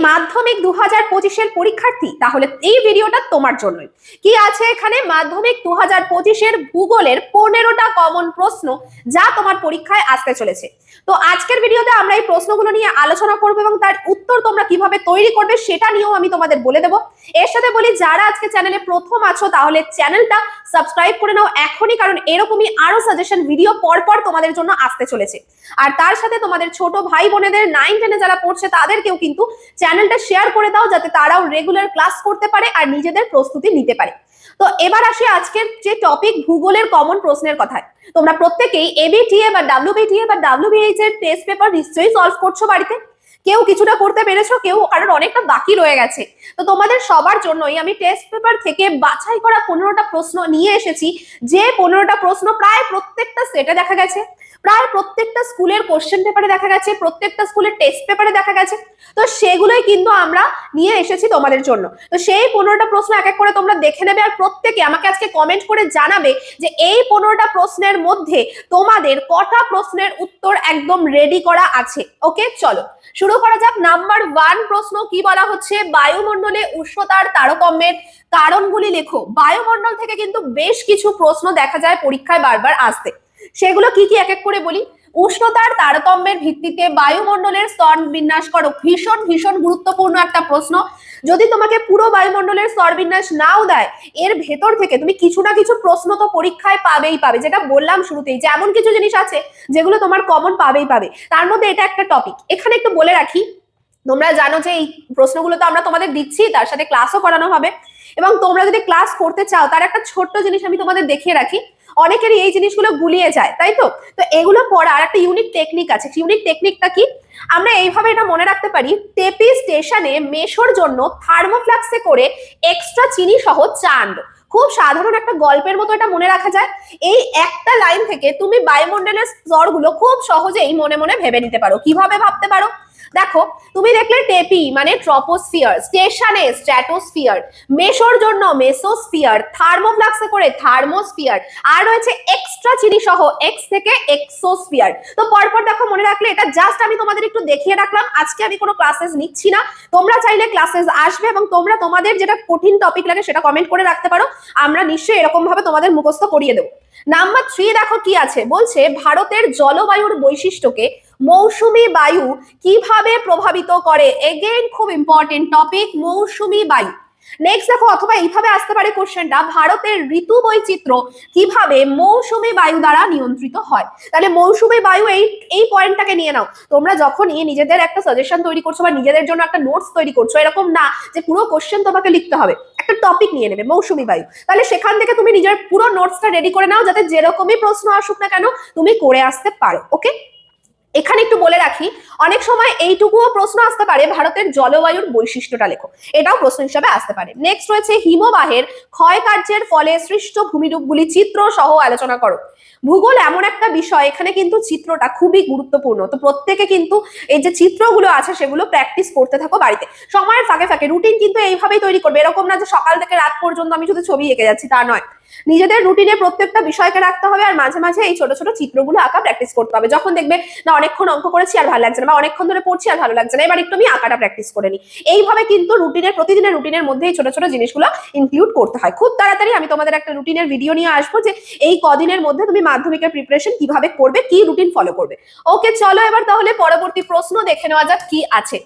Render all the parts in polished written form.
মাধ্যমিক 2025-এর পরীক্ষার্থী, তাহলে এই ভিডিওটা তোমার জন্যই। কি আছে এখানে? মাধ্যমিক 2025-এর ভূগোলের 15টা কমন প্রশ্ন যা তোমার পরীক্ষায় আসতে চলেছে। তো আজকের ভিডিওতে আমরা এই প্রশ্নগুলো নিয়ে আলোচনা করব এবং তার উত্তর তোমরা কিভাবে তৈরি করবে সেটা নিয়েও আমি তোমাদের বলে দেবো। এর সাথে বলি, যারা আজকে চ্যানেলে প্রথম আছো তাহলে চ্যানেলটা সাবস্ক্রাইব করে নাও এখনই, কারণ এরকমই আরো সাজেশন ভিডিও পরপর তোমাদের জন্য আসতে চলেছে। আর তার সাথে তোমাদের ছোট ভাই বোনেদের 9-10-এ যারা পড়ছে তাদেরকেও কিন্তু চ্যানেলটা শেয়ার করে দাও, যাতে তারাও রেগুলার ক্লাস করতে পারে আর নিজেদের প্রস্তুতি নিতে পারে। তো এবার আসি আজকের যে টপিক, ভূগোলের কমন প্রশ্নের কথায়। তোমরা প্রত্যেকেই এবিটিএ বা ডাব্লিউবিটিএ বা ডাব্লিউবিএইচ এর টেস্ট পেপার নিশ্চয়ই সলভ করছো বাড়িতে। কেউ কিছুটা করতে পেরেছো, কেউ কারণ অনেকটা বাকি রয়ে গেছে। তো তোমাদের সবার জন্যই আমি টেস্ট পেপার থেকে বাছাই করা 15টা প্রশ্ন নিয়ে এসেছি, যে 15টা প্রশ্ন প্রায় প্রত্যেকটা সেটে দেখা গেছে, প্রায় প্রত্যেকটা স্কুলের কোশ্চেন পেপারে দেখা গেছে, প্রত্যেকটা স্কুলের টেস্ট পেপারে দেখা গেছে। তো সেগুলোই কিন্তু আমরা নিয়ে এসেছি তোমাদের জন্য। তো সেই 15টা প্রশ্ন এক এক করে তোমরা দেখে নেবে, আর প্রত্যেকে আমাকে আজকে কমেন্ট করে জানাবে যে এই 15টা প্রশ্নের মধ্যে তোমাদের কটা প্রশ্নের উত্তর একদম রেডি করা আছে। ওকে, চলো শুরু করা যাক। নাম্বার 1 প্রশ্ন কি বলা হচ্ছে? বায়ুমণ্ডলে উষ্ণতার তারতম্যের কারণগুলি লেখো। বায়ুমণ্ডল থেকে কিন্তু বেশ কিছু প্রশ্ন দেখা যায় পরীক্ষায় বারবার আসতে। সেগুলো কি কি এক এক করে বলি। উষ্ণতার তারতম্যের ভিত্তিতে বায়ুমণ্ডলের স্তর বিন্যাস করো। ভীষণ ভীষণ গুরুত্বপূর্ণ একটা প্রশ্ন। যদি তোমাকে পুরো বায়ুমণ্ডলের স্তর বিন্যাস নাও দেয়, এর ভেতর থেকে তুমি কিছু না কিছু প্রশ্ন তো পরীক্ষায় পাবেই পাবে। যেটা বললাম শুরুতেই, যে এমন কিছু জিনিস আছে যেগুলো তোমার কমন পাবেই পাবে, তার মধ্যে এটা একটা টপিক। এখানে একটু বলে রাখি, তোমরা জানো যে এই প্রশ্নগুলো তো আমরা তোমাদের দিচ্ছি, তার সাথে ক্লাসও করানো হবে। এবং তোমরা যদি ক্লাস করতে চাও, তার একটা ছোট্ট জিনিস আমি তোমাদের দেখিয়ে রাখি। অনেকেরই এই জিনিসগুলো গুলিয়ে যায়, তাই তো? তো এগুলো পড়ার একটা ইউনিক টেকনিক আছে। ইউনিক টেকনিকটা কি? আমরা এইভাবে এটা মনে রাখতে পারি। টেপি স্টেশনে মেশোর জন্য থার্মোফ্লাক্সে করে এক্সট্রা চিনি সহ চা আনলো। খুব সাধারণ একটা গল্পের মতো এটা মনে রাখা যায়। এই একটা লাইন থেকে তুমি বায়ুমণ্ডলের স্তরগুলো খুব সহজেই মনে মনে ভেবে নিতে পারো। কিভাবে ভাবতে পারো? দেখো, তুমি দেখলে টেপি মানে ট্রপোস্ফিয়ার, স্টেশনে স্ট্র্যাটোস্ফিয়ার, মেশোর জন্য মেসোস্ফিয়ার, থার্মোফ্লাক্সে করে থার্মোস্ফিয়ার, আর রয়েছে এক্সট্রা চিনি সহ এক্স থেকে এক্সোস্ফিয়ার। তো পরপর দেখো, মনে রাখলে। এটা জাস্ট আমি তোমাদের একটু দেখিয়ে রাখলাম। আজকে আমি কোনো ক্লাসেস নিচ্ছি না, তোমরা চাইলে ক্লাসেস আসবে এবং তোমরা তোমাদের যেটা কঠিন টপিক লাগে সেটা কমেন্ট করে রাখতে পারো। আমরা নিশ্চয়ই এরকম ভাবে তোমাদের মুখস্থ করিয়ে দেবো। নাম্বার 3 দেখো কি আছে। বলছে ভারতের জলবায়ুর বৈশিষ্ট্যকে মৌসুমী বায়ু কিভাবে প্রভাবিত করে। এগেইন খুব ইম্পর্টেন্ট টপিক, মৌসুমী বায়ু। নেক্সট দেখো, অথবা এইভাবে আসতে পারে কোশ্চেনটা, ভারতের ঋতু বৈচিত্র্য কিভাবে মৌসুমী বায়ু দ্বারা নিয়ন্ত্রিত হয়। তাহলে মৌসুমী বায়ু এই পয়েন্টটাকে নিয়ে নাও। তোমরা যখনই নিজেদের একটা সাজেশন তৈরি করছো বা নিজেদের জন্য একটা নোটস তৈরি করছো, এরকম না যে পুরো কোশ্চেন তোমাকে লিখতে হবে, একটা টপিক নিয়ে নেবে মৌসুমী বায়ু। তাহলে সেখান থেকে তুমি নিজের পুরো নোটসটা রেডি করে নাও, যাতে যেরকমই প্রশ্ন আসুক না কেন তুমি করে আসতে পারো। ওকে, এখানে একটু বলে রাখি, অনেক সময় এইটুকুও প্রশ্ন আসতে পারে, ভারতের জলবায়ুর বৈশিষ্ট্যটা লেখো। এটাও প্রশ্ন হিসাবে আসতে পারে। নেক্সট রয়েছে হিমবাহের ক্ষয় কার্যের ফলে সৃষ্ট ভূমিরূপগুলি চিত্র সহ আলোচনা করো। ভূগোল এমন একটা বিষয়, এখানে কিন্তু চিত্রটা খুবই গুরুত্বপূর্ণ। তো প্রত্যেকে কিন্তু এই যে চিত্রগুলো আছে সেগুলো প্র্যাকটিস করতে থাকো বাড়িতে। সময়ের ফাঁকে ফাঁকে রুটিন কিন্তু এইভাবেই তৈরি করবে। এরকম না যে সকাল থেকে রাত পর্যন্ত আমি শুধু ছবি এঁকে যাচ্ছি, তা নয়। নিজেদের রুটিনে প্রত্যেকটা বিষয়কে রাখতে হবে, আর মাঝে মাঝে এই ছোট ছোট চিত্রগুলো আঁকা প্র্যাকটিস করতে হবে। যখন দেখবে না অনেকক্ষণ অঙ্ক করেছি আর ভালো লাগছে না, বা অনেকক্ষণ ধরে পড়ছি আর ভালো লাগছে না, এবার একটু আমি আঁকাটা প্র্যাকটিস করে নিই। এইভাবে কিন্তু রুটিনের, প্রতিদিনের রুটিনের মধ্যে এই ছোট ছোট জিনিসগুলো ইনক্লুড করতে হয়। খুব তাড়াতাড়ি আমি তোমাদের একটা রুটিনের ভিডিও নিয়ে আসবো, যে এই কদিনের মধ্যে তুমি মাধ্যমিকের প্রিপারেশন কিভাবে করবে, কি রুটিন ফলো করবে। ওকে, চলো এবার তাহলে পরবর্তী প্রশ্ন দেখে নেওয়া যাক কি আছে।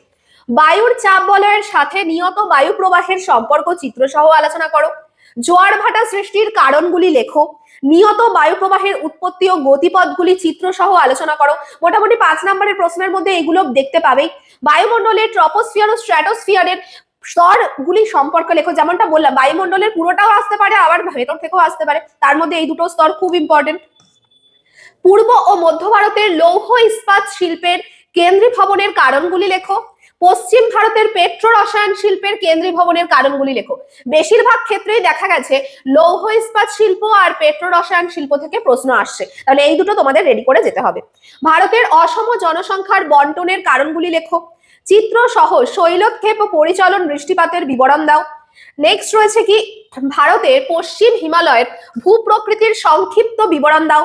বায়ুর চাপ বলয়ের সাথে নিয়ত বায়ু প্রবাহের সম্পর্ক চিত্র সহ আলোচনা করো। জোয়ার ভাটা সৃষ্টির কারণগুলি লেখো। নিয়ত বায়ু প্রবাহের উৎপত্তি ও গতিপথগুলি চিত্র সহ আলোচনা করো। মোটামুটি 5 নম্বরের প্রশ্নের মধ্যে এগুলো দেখতে পাবেই। বায়ুমণ্ডলের ট্রপোস্ফিয়ার ও স্ট্র্যাটোস্ফিয়ারের স্তরগুলি সম্পর্কে লেখো। যেমনটা বললাম, বায়ুমণ্ডলের পুরোটাও আসতে পারে, আবার ভেতর থেকেও আসতে পারে, তার মধ্যে এই দুটো স্তর খুব ইম্পর্টেন্ট। পূর্ব ও মধ্য ভারতের লৌহ ইস্পাত শিল্পের কেন্দ্রীভবনের কারণগুলি লেখো। পশ্চিম ভারতের পেট্রো রসায়ন শিল্পের কেন্দ্রীভবনের কারণগুলি লেখো। বেশিরভাগ ক্ষেত্রেই দেখা গেছে লৌহ ইস্পাত শিল্প আর পেট্রো রসায়ন শিল্প থেকে প্রশ্ন আসছে, তাহলে এই দুটো তোমাদের রেডি করে যেতে হবে। ভারতের অসম জনসংখ্যার বন্টনের কারণগুলি লেখো। চিত্র সহ শৈলক্ষেপ ও পরিচলন বৃষ্টিপাতের বিবরণ দাও। নেক্সট রয়েছে কি, ভারতের পশ্চিম হিমালয়ের ভূপ্রকৃতির সংক্ষিপ্ত বিবরণ দাও।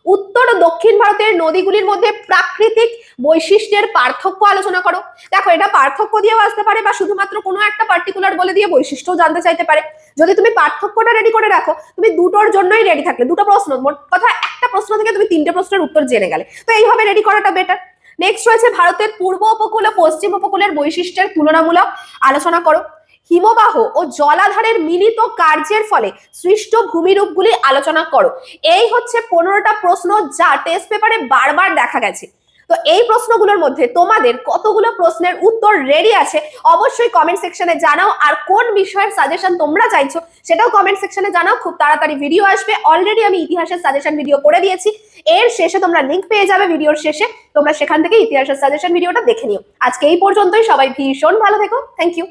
উত্তর ও দক্ষিণ ভারতের নদীগুলির মধ্যে প্রাকৃতিক বৈশিষ্ট্যের পার্থক্য আলোচনা করো। দেখো, এটা পার্থক্য দিয়েও আসতে পারে বা শুধুমাত্র কোনো একটা পার্টিকুলার বলে দিয়ে বৈশিষ্ট্যও জানতে চাইতে পারে। যদি তুমি পার্থক্যটা রেডি করে রাখো, তুমি দুটোর জন্যই রেডি থাকলে, দুটো প্রশ্ন, মোট কথা একটা প্রশ্ন থেকে তুমি 3টে প্রশ্নের উত্তর জেনে গেলে, তো এইভাবে রেডি করাটা বেটার। নেক্সট রয়েছে ভারতের পূর্ব উপকূল ও পশ্চিম উপকূলের বৈশিষ্ট্যের তুলনামূলক আলোচনা করো। হিমবাহ ও জলাধারের মিলিত কার্যের ফলে সৃষ্ট ভূমিরূপগুলি আলোচনা করো। এই হচ্ছে 15টা প্রশ্ন যা টেস্ট পেপারে বারবার দেখা গেছে। তো এই প্রশ্নগুলোর মধ্যে তোমাদের কতগুলো প্রশ্নের উত্তর রেডি আছে অবশ্যই কমেন্ট সেকশনে জানাও। আর কোন বিষয়ের সাজেশন তোমরা চাইছো সেটাও কমেন্ট সেকশনে জানাও। খুব তাড়াতাড়ি ভিডিও আসবে, অলরেডি আমি ইতিহাসের সাজেশন ভিডিও করে দিয়েছি, এর শেষে তোমরা লিংক পেয়ে যাবে ভিডিওর শেষে, তোমরা সেখান থেকে ইতিহাসের সাজেশন ভিডিওটা দেখে নিও। আজকে এই পর্যন্তই, সবাই ভীষণ ভালো থেকো, থ্যাংক ইউ।